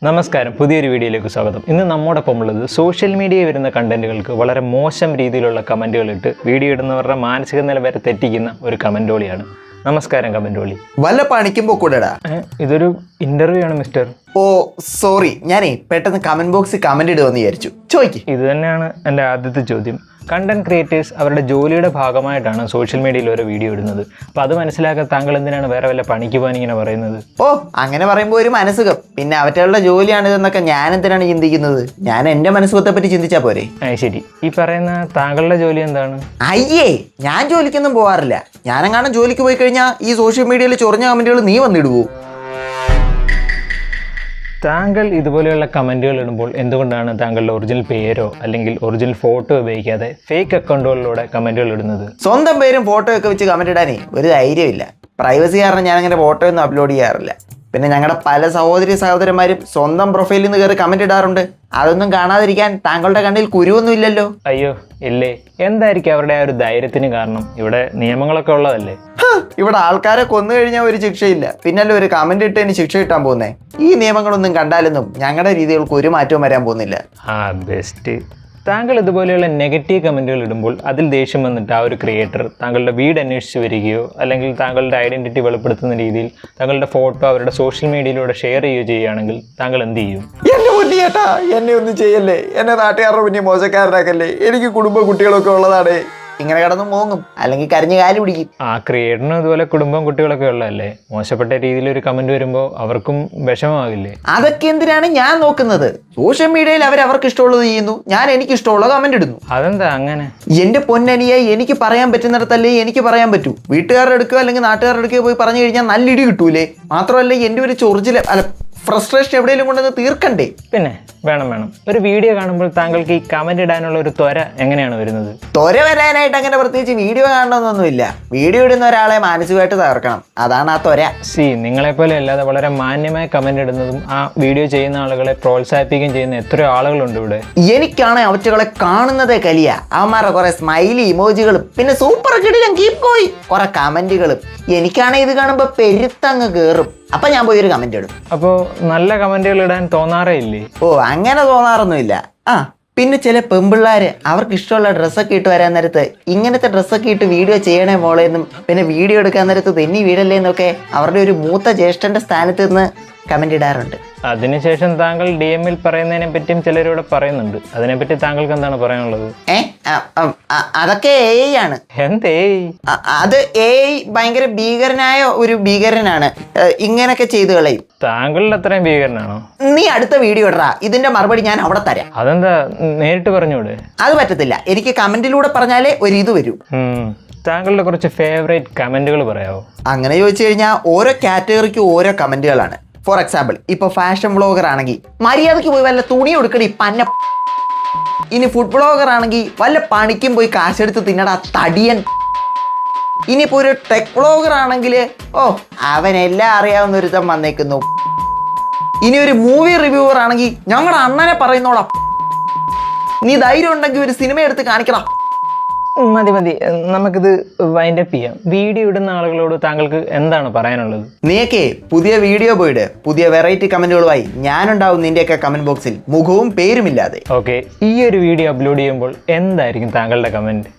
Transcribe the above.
നമസ്കാരം, പുതിയൊരു വീഡിയോയിലേക്ക് സ്വാഗതം. ഇന്ന് നമ്മോടൊപ്പം ഉള്ളത് സോഷ്യൽ മീഡിയയിൽ വരുന്ന കണ്ടന്റുകൾക്ക് വളരെ മോശം രീതിയിലുള്ള കമൻറ്റുകൾ ഇട്ട് വീഡിയോ ഇടുന്നവരുടെ മാനസിക നില വരെ തെറ്റിക്കുന്ന ഒരു കമൻറ്റോളിയാണ്. നമസ്കാരം കമൻറ്റോളി. വല്ല പണിക്കുമ്പോ കൂടെടാ. ഇതൊരു ഇന്റർവ്യൂ ആണ് മിസ്റ്റർ. ഓ സോറി, ഞാനേ പെട്ടെന്ന് കമന്റ് ബോക്സിൽ കമന്റ് ഇടുമെന്ന് വിചാരിച്ചു. ചോദിക്ക്. ഇത് തന്നെയാണ് എൻ്റെ ആദ്യത്തെ ചോദ്യം. കണ്ടന്റ് ക്രിയേറ്റേഴ്സ് അവരുടെ ജോലിയുടെ ഭാഗമായിട്ടാണ് സോഷ്യൽ മീഡിയയിൽ ഓരോ വീഡിയോ ഇടുന്നത്. അപ്പോൾ അത് മനസ്സിലാക്കാൻ താങ്കൾ എന്തിനാണ് വേറെ വല്ല പണിക്ക് പോകാൻ ഇങ്ങനെ പറയുന്നത്? ഓ അങ്ങനെ പറയുമ്പോൾ ഒരു മനസ്സുഖം. പിന്നെ അവറ്റകളുടെ ജോലിയാണിതെന്നൊക്കെ ഞാൻ എന്തിനാണ് ചിന്തിക്കുന്നത്? ഞാൻ എൻ്റെ മനസ്സുഖത്തെ പറ്റി ചിന്തിച്ചാൽ പോരെ? ശരി, ഈ പറയുന്ന താങ്കളുടെ ജോലി എന്താണ്? അയ്യേ, ഞാൻ ജോലിക്കൊന്നും പോകാറില്ല. ഞാനെങ്ങാനും ജോലിക്ക് പോയി കഴിഞ്ഞാൽ ഈ സോഷ്യൽ മീഡിയയിൽ ചൊറിഞ്ഞ കമന്റുകൾ നീ വന്നിടുവോ? താങ്കൾ ഇതുപോലെയുള്ള കമൻറ്റുകൾ ഇടുമ്പോൾ എന്തുകൊണ്ടാണ് താങ്കളുടെ ഒറിജിനൽ പേരോ അല്ലെങ്കിൽ ഒറിജിനൽ ഫോട്ടോ ഉപയോഗിക്കാതെ ഫേക്ക് അക്കൗണ്ടുകളിലൂടെ കമൻറ്റുകൾ ഇടുന്നത്? സ്വന്തം പേരും ഫോട്ടോ ഒക്കെ വെച്ച് കമന്റ് ഇടാനേ ഒരു ധൈര്യമില്ല. പ്രൈവസി കാരണം ഞാനങ്ങനെ ഫോട്ടോ ഒന്നും അപ്ലോഡ് ചെയ്യാറില്ല. പിന്നെ ഞങ്ങളുടെ പല സഹോദരന്മാരും സ്വന്തം പ്രൊഫൈലിൽ നിന്ന് കയറി കമന്റ് ഇടാറുണ്ട്. അതൊന്നും കാണാതിരിക്കാൻ താങ്കളുടെ കണ്ണിൽ കുരുവൊന്നും ഇല്ലല്ലോ? അയ്യോ ഇല്ലേ. എന്തായിരിക്കും അവരുടെ ആ ഒരു ധൈര്യത്തിന് കാരണം? ഇവിടെ നിയമങ്ങളൊക്കെ ഉള്ളതല്ലേ. ഇവിടെ ആൾക്കാരെ കൊന്നു കഴിഞ്ഞാൽ ഒരു ശിക്ഷയില്ല, പിന്നല്ലേ ഒരു കമന്റ് ഇട്ടതിന് ശിക്ഷ കിട്ടാൻ പോകുന്നേ. ഈ നിയമങ്ങളൊന്നും കണ്ടാലൊന്നും ഞങ്ങളുടെ രീതികൾക്ക് ഒരു മാറ്റവും വരാൻ പോകുന്നില്ല. ബെസ്റ്റ്. താങ്കൾ ഇതുപോലെയുള്ള നെഗറ്റീവ് കമൻറ്റുകൾ ഇടുമ്പോൾ അതിൽ ദേഷ്യം വന്നിട്ട് ആ ഒരു ക്രിയേറ്റർ താങ്കളുടെ വീട് അന്വേഷിച്ച് വരികയോ അല്ലെങ്കിൽ താങ്കളുടെ ഐഡൻറ്റിറ്റി വെളിപ്പെടുത്തുന്ന രീതിയിൽ താങ്കളുടെ ഫോട്ടോ അവരുടെ സോഷ്യൽ മീഡിയയിലൂടെ ഷെയർ ചെയ്യുകയാണെങ്കിൽ താങ്കൾ എന്ത് ചെയ്യും? എന്നെ മുന്നേ ചേട്ടാ, എന്നെ ഒന്നും ചെയ്യല്ലേ. എന്നെ നാട്ടുകാരുടെ മുന്നേ മോശക്കാരനാക്കല്ലേ. എനിക്ക് കുടുംബ കുട്ടികളൊക്കെ ഉള്ളതാണ്. ഇങ്ങനെ കിടന്ന് മോങ്ങും, അല്ലെങ്കിൽ കരഞ്ഞ് കാല് പിടിക്കും. ആ ക്രിയേറ്ററിനും ഇതുപോലെ കുടുംബം കുട്ടികളൊക്കെ ഉള്ളതല്ലേ. മോശപ്പെട്ട രീതിയിൽ ഒരു കമന്റ് വരുമ്പോൾ അവർക്കും വിഷമമാകില്ലേ? അതൊക്കെ എന്തിനാണ് ഞാൻ നോക്കുന്നത്? സോഷ്യൽ മീഡിയയിൽ അവർക്ക് ഇഷ്ടമുള്ളത് ചെയ്യുന്നു, ഞാൻ എനിക്ക് ഇഷ്ടമുള്ള കമന്റ് ഇടുന്നു. അതെന്താ അങ്ങനെ? എന്റെ പൊന്നനിയായി എനിക്ക് പറയാൻ പറ്റുന്നിടത്തല്ലേ എനിക്ക് പറയാൻ പറ്റൂ. വീട്ടുകാരുടെ അടുക്കോ അല്ലെങ്കിൽ നാട്ടുകാരുടെ അടുക്കോ പോയി പറഞ്ഞു കഴിഞ്ഞാൽ നല്ല ഇടി കിട്ടൂലേ. മാത്രമല്ല എൻ്റെ ഒരു ചൊറിച്ചിൽ ഫ്രസ്ട്രേഷൻ എവിടെയെങ്കിലും കൊണ്ടുവന്ന് തീർക്കണ്ടേ? പിന്നെ വേണം. ഒരു വീഡിയോ കാണുമ്പോൾ താങ്കൾക്ക് ഈ കമന്റ് ഇടാനുള്ള ഒരു ത്വര എങ്ങനെയാണ് വരുന്നത്? ത്വര വരാനായിട്ട് അങ്ങനെ പ്രത്യേകിച്ച് വീഡിയോ കാണണമെന്നൊന്നുമില്ല. വീഡിയോ ഇടുന്ന ഒരാളെ മാനസികമായിട്ട് തകർക്കണം, അതാണ് ആ ത്വര. നിങ്ങളെപ്പോലെ അല്ലാതെ വളരെ മാന്യമായ കമന്റ് ഇടുന്നതും ആ വീഡിയോ ചെയ്യുന്ന ആളുകളെ പ്രോത്സാഹിപ്പിക്കുകയും ചെയ്യുന്ന എത്രയോ ആളുകളുണ്ട് ഇവിടെ. എനിക്കാണ് അവറ്റകളെ കാണുന്നതേ കലിയ. അവന്മാരുടെ കുറെ സ്മൈലി ഇമോജികളും പിന്നെ സൂപ്പർ കിടിലം കീപ് ഗോയിങ് കുറെ കമന്റുകളും. എനിക്കാണ് ഇത് കാണുമ്പോൾ പെരുത്തങ്ങ് കയറും. അപ്പൊ ഞാൻ പോയി ഒരു കമന്റ് ഇടും. അപ്പോൾ നല്ല കമന്റുകൾ ഇടാൻ തോന്നാറേ ഇല്ലേ? ഓ അങ്ങനെ തോന്നാറൊന്നുമില്ല. പിന്നെ ചില പെമ്പിള്ളാര് അവർക്ക് ഇഷ്ടമുള്ള ഡ്രസ്സൊക്കെ ഇട്ട് വരാൻ നേരത്ത് ഇങ്ങനത്തെ ഡ്രസ്സൊക്കെ ഇട്ട് വീഡിയോ ചെയ്യണേ മോളേന്നും പിന്നെ വീഡിയോ എടുക്കാൻ നേരത്ത് തെന്നി വീടല്ലേന്നൊക്കെ അവരുടെ ഒരു മൂത്ത ജ്യേഷ്ഠന്റെ സ്ഥാനത്ത് നിന്ന് കമന്റ് ഇടാറുണ്ട്. അതിനുശേഷം താങ്കൾ DM-ൽ പറയുന്നതിനെ പറ്റിയും ചിലരോട് പറയുന്നുണ്ട്. അതിനെപ്പറ്റി താങ്കൾക്ക് എന്താണ് പറയാനുള്ളത്? അതൊക്കെ AI ആണ്. എന്തേ? അത് AI ഭയങ്കര ഭീകരനായ ഒരു ഭീകരനാണ്. ഇങ്ങനൊക്കെ ചെയ്തു കളയും. താങ്കളുടെ അത്രയും ഭീകരനാണോ? നീ അടുത്ത വീഡിയോ ഇടറാ, ഇതിന്റെ മറുപടി ഞാൻ അവിടെ തരാം. അതെന്താ നേരിട്ട് പറഞ്ഞൂടെ? അത് പറ്റത്തില്ല, എനിക്ക് കമന്റിലൂടെ പറഞ്ഞാലേ ഒരു ഇത് വരൂ. താങ്കളുടെ കുറച്ച് ഫേവറേറ്റ് കമന്റുകൾ പറയാമോ? അങ്ങനെ ചോദിച്ചു കഴിഞ്ഞാൽ ഓരോ കാറ്റഗറിക്ക് ഓരോ കമന്റുകളാണ്. ഫോർ എക്സാമ്പിൾ, ഇപ്പൊ ഫാഷൻ വ്ളോഗർ ആണെങ്കിൽ മര്യാദയ്ക്ക് പോയി വല്ല തുണി കൊടുക്കടി പന്ന. ഇനി ഫുഡ് വ്ളോഗർ ആണെങ്കിൽ വല്ല പണിക്കും പോയി കാശെടുത്ത് തിന്നടാ തടിയൻ. ഇനിയിപ്പോ ഒരു ടെക് വ്ളോഗർ ആണെങ്കിൽ അവനെല്ലാം അറിയാവുന്ന ഒരുത്തം വന്നേക്കുന്നു. ഇനി ഒരു മൂവി റിവ്യൂവർ ആണെങ്കിൽ ഞങ്ങളുടെ അണ്ണനെ പറയുന്നോളാ. നീ ധൈര്യം ഉണ്ടെങ്കിൽ ഒരു സിനിമ എടുത്ത് കാണിക്കടാ. മതി, നമുക്കിത് വൈൻഡ് അപ്പ് ചെയ്യാം. വീഡിയോ ഇടുന്ന ആളുകളോട് താങ്കൾക്ക് എന്താണ് പറയാനുള്ളത്? നീയൊക്കെ പുതിയ വീഡിയോ പോയിട്, പുതിയ വെറൈറ്റി കമന്റുകളുമായി ഞാനുണ്ടാവും നിന്റെയൊക്കെ കമന്റ് ബോക്സിൽ, മുഖവും പേരുമില്ലാതെ. ഓക്കെ, ഈ ഒരു വീഡിയോ അപ്ലോഡ് ചെയ്യുമ്പോൾ എന്തായിരിക്കും താങ്കളുടെ കമന്റ്?